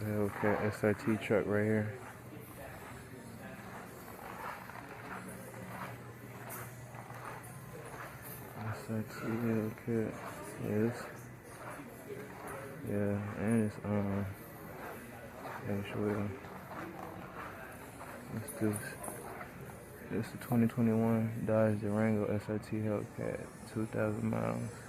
Hellcat SRT truck right here. SRT Hellcat. Yes. Yeah, and it's actually it's the 2021 Dodge Durango SRT Hellcat, 2,000 miles.